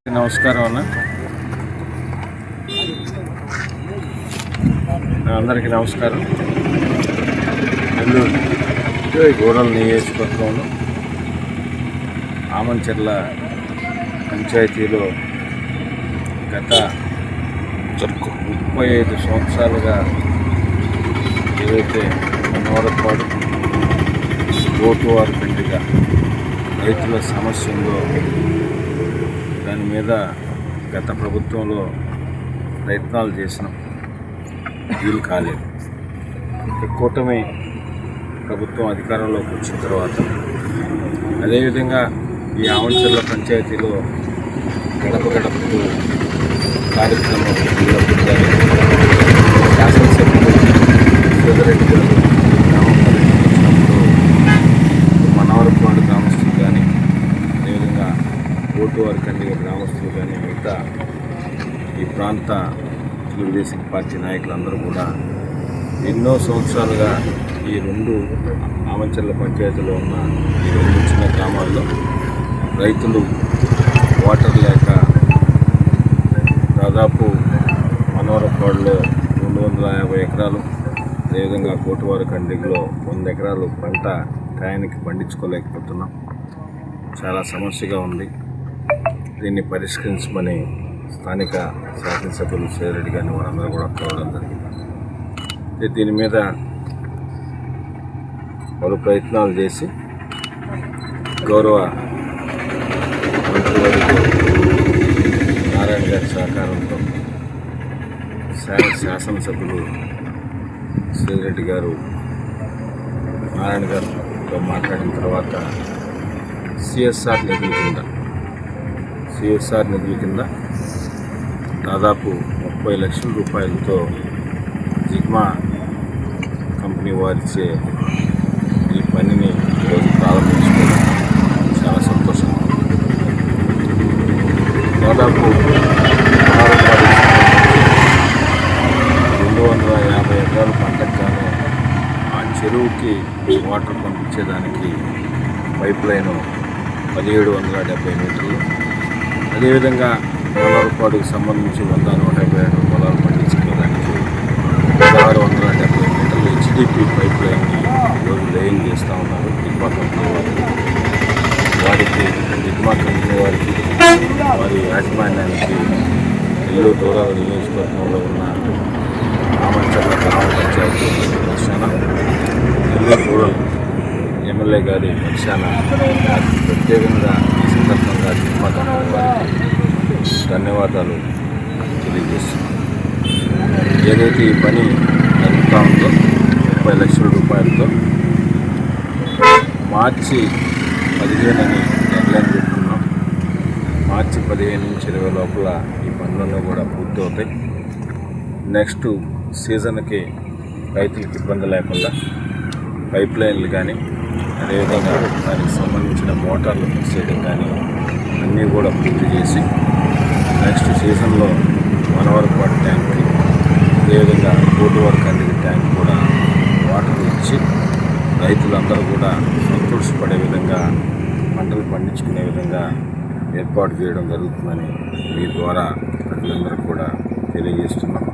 నమస్కారం అన్న, అందరికీ నమస్కారం. నెల్లూరు రూరల్ నియోజకవర్గంలో ఆమంచెర్ల పంచాయతీలో గత 35 సంవత్సరాలుగా ఏదైతే మనవరపాడు గోటువారు పెండిగా రైతుల సమస్య ఉందో దాని మీద గత ప్రభుత్వంలో ప్రయత్నాలు చేసినాం, వీలు కాలేదు. కూటమి ప్రభుత్వం అధికారంలోకి వచ్చిన తర్వాత అదేవిధంగా ఈ ఆమంచెర్ల పంచాయతీలో గడప గడపకు కార్యక్రమం శాసనసభ్యులు సోదరెడ్డి గారు గ్రామం పర్యటించినప్పుడు మనవరపాడు గ్రామస్తులు కానీ అదేవిధంగా కోటువారి కండిగ గ్రామస్తులు కానీ మిగతా ఈ ప్రాంత తెలుగుదేశం పార్టీ నాయకులందరూ కూడా ఎన్నో సంవత్సరాలుగా ఈ రెండు ఆమంచెర్ల పంచాయతీలో ఉన్న ఈ రెండు చిన్న గ్రామాల్లో రైతులు వాటర్ లేక దాదాపు మనవరపాడులో 250 ఎకరాలు, అదేవిధంగా కోటువారి కండిగలో 100 ఎకరాలు పంట టయానికి పండించుకోలేకపోతున్నాం. చాలా సమస్యగా ఉంది. దీన్ని పరిష్కరించమని స్థానిక శాసనసభ్యులు సోదరెడ్డి గారిని వారందరూ కూడా కోరడం జరిగింది. దీని మీద పలు ప్రయత్నాలు చేసి గౌరవ మంత్రివర్యులు నారాయణ గారి సహకారంతో శాసనసభ్యులు సోదరెడ్డి గారు నారాయణ గారితో మాట్లాడిన తర్వాత సిఎస్ఆర్ నిధుల కింద దాదాపు 30 లక్షల రూపాయలతో జిగ్మా కంపెనీ వారిచే ఈ పనిని ఈరోజు ప్రారంభించుకోవడం చాలా సంతోషం. దాదాపు 250 ఎకరాలు పంటకు గాను ఆ చెరువుకి వాటర్ పంపించేదానికి పైప్ లైను 1770 మీటర్లు, అదేవిధంగా మనవరపాడుకు సంబంధించి 100-150 పొలాలు పండించుకోవడానికి 1670 మీటర్లు హెచ్డిపి పైప్ లైన్ని ఈరోజు లేయింగ్ చేస్తూ ఉన్నారు జిగ్మా కంపెనీ వారికి. జిగ్మా కంపెనీ వారికి వారి యాజమాన్యానికి నెల్లూరు రూరల్ నియోజకవర్గంలో ఉన్న ఆమంచెర్ల గ్రామ పంచాయతీ పక్షాన, నెల్లూరు రూరల్ ఎమ్మెల్యే గారి పక్షాన ప్రత్యేకంగా ఈ సందర్భంగా జిగ్మా కంపెనీ వారికి ధన్యవాదాలు తెలియజేస్తున్నాను. ఏదైతే ఈ పని జరుగుతూ ఉందో 30 లక్షల రూపాయలతో మార్చి 15 అని డెడ్లైన్ పెట్టుకున్నాం. మార్చి 15 నుంచి 20 లోపల ఈ పనులన్నీ కూడా పూర్తి అవుతాయి. నెక్స్ట్ సీజన్కి రైతులకు ఇబ్బంది లేకుండా పైప్ లైన్లు కానీ, అదేవిధంగా దానికి సంబంధించిన మోటార్లు ఫిక్స్ చేయడం కానీ అన్నీ కూడా పూర్తి చేసి నెక్స్ట్ సీజన్లో మనవరపాడు ట్యాంక్కి, అదేవిధంగా కోటువారి కండిగ ట్యాంక్ కూడా వాటర్ ఇచ్చి రైతులందరూ కూడా సంతోషపడే విధంగా పంటలు పండించుకునే విధంగా ఏర్పాటు చేయడం జరుగుతుందని మీ ద్వారా ప్రజలందరూ కూడా తెలియజేస్తున్నాం.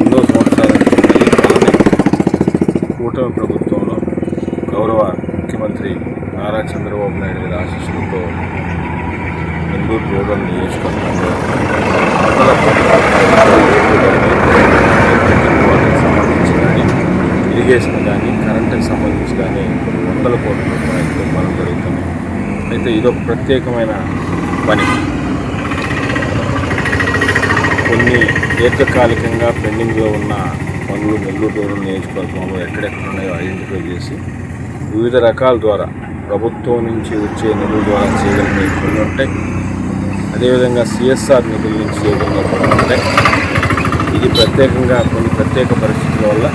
ఎన్నో సంవత్సరాల కూటమి ప్రభుత్వంలో గౌరవ ముఖ్యమంత్రి నారా చంద్రబాబు నాయుడు గారి ఆశీస్సులతో నెల్లూరు రూరల్ నియోజకవర్గంలో సంబంధించి కానీ, ఇరిగేషన్ కానీ, కరెంటుకి సంబంధించి కానీ కొన్ని 100 కోట్ల రూపాయలతో పనులు జరుగుతున్నాయి. అయితే ఇదొక ప్రత్యేకమైన పని. కొన్ని దీర్ఘకాలికంగా పెండింగ్లో ఉన్న పనులు నెల్లూరు రూరల్ నియోజకవర్గంలో ఎక్కడెక్కడ ఉన్నాయో ఐడెంటిఫై చేసి వివిధ రకాల ద్వారా ప్రభుత్వం నుంచి వచ్చే నిధుల ద్వారా చేయగలిగిన కొన్ని ఉంటాయి. అదేవిధంగా సిఎస్ఆర్ నిధుల నుంచి చేయగలిగిన కొన్ని ఉంటాయి. ఇది ప్రత్యేకంగా కొన్ని ప్రత్యేక పరిస్థితుల వల్ల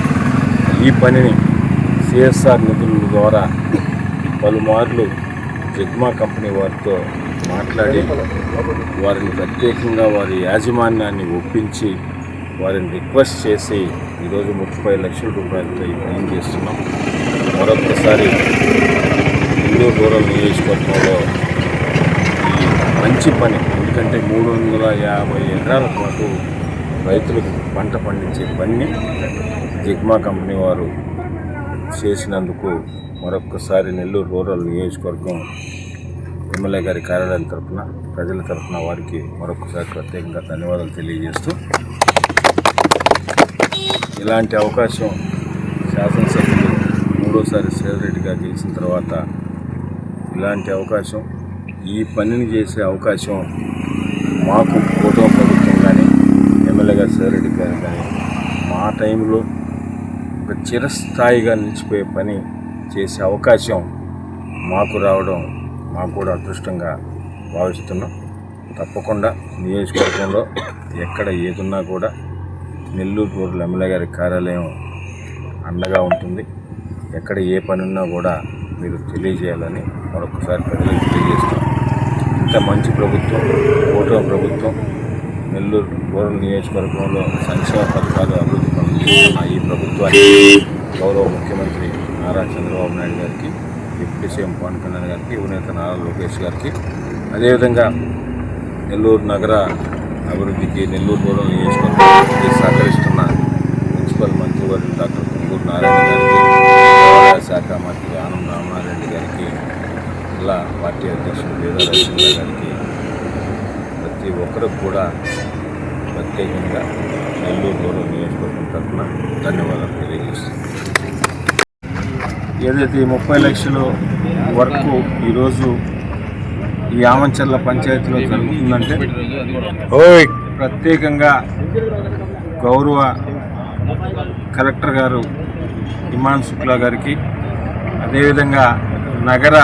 ఈ పనిని సిఎస్ఆర్ నిధుల ద్వారా పలుమార్లు జిగ్మా కంపెనీ వారితో మాట్లాడి వారిని ప్రత్యేకంగా వారి యాజమాన్యాన్ని ఒప్పించి వారిని రిక్వెస్ట్ చేసి ఈరోజు 30 లక్షల రూపాయలతో ఈ పని చేస్తున్నాం. మరొకసారి నెల్లూరు రూరల్ నియోజకవర్గంలో ఈ మంచి పని, ఎందుకంటే 350 ఎకరాల పాటు రైతులకు పంట పండించే పని జిగ్మా కంపెనీ వారు చేసినందుకు మరొక్కసారి నెల్లూరు రూరల్ నియోజకవర్గం ఎమ్మెల్యే గారి కార్యాలయం తరఫున ప్రజల తరఫున వారికి మరొకసారి ప్రత్యేకంగా ధన్యవాదాలు తెలియజేస్తూ, ఇలాంటి అవకాశం శాసనసభ్యులు మూడోసారి శ్రీధర్రెడ్డి గారు గెలిచిన తర్వాత ఇలాంటి అవకాశం, ఈ పనిని చేసే అవకాశం మాకు కూటమి ప్రభుత్వం కానీ ఎమ్మెల్యే గారు శ్రీధర్రెడ్డి గారు కానీ మా టైంలో ఒక చిరస్థాయిగా నిలిచిపోయే పని చేసే అవకాశం మాకు రావడం మాకు కూడా అదృష్టంగా భావిస్తున్నాం. తప్పకుండా నియోజకవర్గంలో ఎక్కడ ఏదున్నా కూడా నెల్లూరు రూరల్ ఎమ్మెల్యే గారి కార్యాలయం అండగా ఉంటుంది. ఎక్కడ ఏ పని ఉన్నా కూడా మీరు తెలియజేయాలని మరొకసారి ప్రజలకు తెలియజేస్తాం. ఇంత మంచి ప్రభుత్వం, కూటమి ప్రభుత్వం, నెల్లూరు రూరల్ నియోజకవర్గంలో సంక్షేమ పథకాలు అభివృద్ధి పనులు చేస్తున్న ఈ ప్రభుత్వానికి గౌరవ ముఖ్యమంత్రి నారా చంద్రబాబు నాయుడు గారికి, డిప్యూటీ సీఎం పవన్ కళ్యాణ్ గారికి, యువనేత నారా లోకేష్ గారికి, అదేవిధంగా నెల్లూరు నగర అభివృద్ధికి నెల్లూరు రూరల్ నియోజకవర్గానికి సహకరిస్తున్న మున్సిపల్ మంత్రివర్యులు డాక్టర్ పొంగూరు నారాయణ గారికి, వ్యవసాయ శాఖ మంత్రి ఆనం రామారెడ్డి గారికి, జిల్లా పార్టీ అధ్యక్షుడు వేదా రవిచంద్ర గారికి, ప్రతి ఒక్కరికి కూడా ప్రత్యేకంగా నెల్లూరు రూరల్ నియోజకవర్గం తరఫున ధన్యవాదాలు తెలియజేస్తున్నాను. ఏదైతే 30 లక్షల వరకు ఈరోజు ఈ ఆమంచర్ల పంచాయతీలో జరుగుతుందంటే ప్రత్యేకంగా గౌరవ కలెక్టర్ గారు ఇమాన్ శుక్లా గారికి, అదేవిధంగా నగర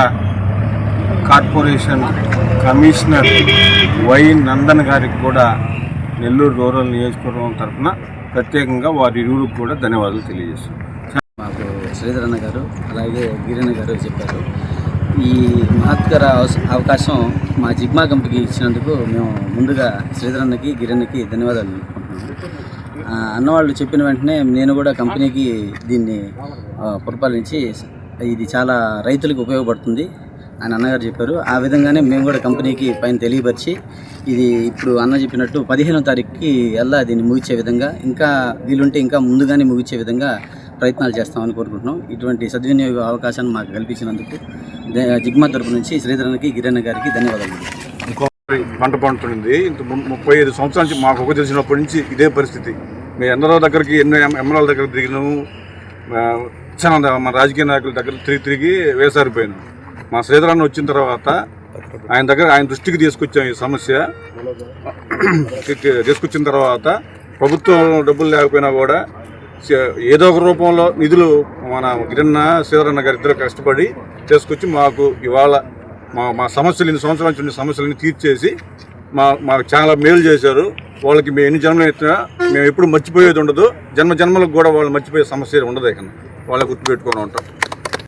కార్పొరేషన్ కమిషనర్ వై నందన్ గారికి కూడా నెల్లూరు రూరల్ నియోజకవర్గం తరఫున ప్రత్యేకంగా వారి ఇరువురికి కూడా ధన్యవాదాలు తెలియజేస్తున్నాం. మాకు శ్రీధరన్న గారు అలాగే గిరన్న గారు చెప్పారు. ఈ మహత్కర అవకాశం మా జిగ్మా కంపెనీకి ఇచ్చినందుకు మేము ముందుగా శ్రీధరన్నకి గిరన్నకి ధన్యవాదాలు తెలుపుకుంటున్నాము. అన్నవాళ్ళు చెప్పిన వెంటనే నేను కూడా కంపెనీకి దీన్ని పరిపాలించి ఇది చాలా రైతులకు ఉపయోగపడుతుంది అని అన్నగారు చెప్పారు. ఆ విధంగానే మేము కూడా కంపెనీకి పైన తెలియపరిచి ఇది ఇప్పుడు అన్న చెప్పినట్టు 15వ తారీఖుకి ఎలా దీన్ని ముగించే విధంగా, ఇంకా వీలుంటే ఇంకా ముందుగానే ముగించే విధంగా ప్రయత్నాలు చేస్తామని కోరుకుంటున్నాం. ఇటువంటి సద్వినియోగ అవకాశాన్ని మాకు కల్పించినందుకు జిగ్మా తరపు నుంచి శ్రీధరన్నకి గిరన్న గారికి ధన్యవాదాలు. పంట పండుతుంది. ఇంత 35 సంవత్సరాల నుంచి మాకు ఒక తెలిసినప్పటి నుంచి ఇదే పరిస్థితి. మేము ఎందరో దగ్గరికి, ఎన్నో ఎమ్మెల్యేల దగ్గర తిరిగినాము, చాలా మన రాజకీయ నాయకుల దగ్గర తిరిగి వేసారిపోయినాం. మా శ్రీధరన్న వచ్చిన తర్వాత ఆయన దృష్టికి తీసుకొచ్చాం. ఈ సమస్య తీసుకొచ్చిన తర్వాత ప్రభుత్వం డబ్బులు లేకపోయినా కూడా ఏదో ఒక రూపంలో నిధులు మన గిరన్న శ్రీధరన్న గారి ఇద్దరు కష్టపడి తీసుకొచ్చి మాకు ఇవాళ మా సమస్యలు, ఇన్ని సంవత్సరాల నుంచి ఉన్న సమస్యలను తీర్చేసి మాకు చాలా మేలు చేశారు. వాళ్ళకి మేము ఎన్ని జన్మలు ఎత్తినా మేము ఎప్పుడు మర్చిపోయేది ఉండదు. జన్మలకు కూడా వాళ్ళు మర్చిపోయే సమస్య ఉండదు. ఇక వాళ్ళని గుర్తుపెట్టుకొని ఉంటాం.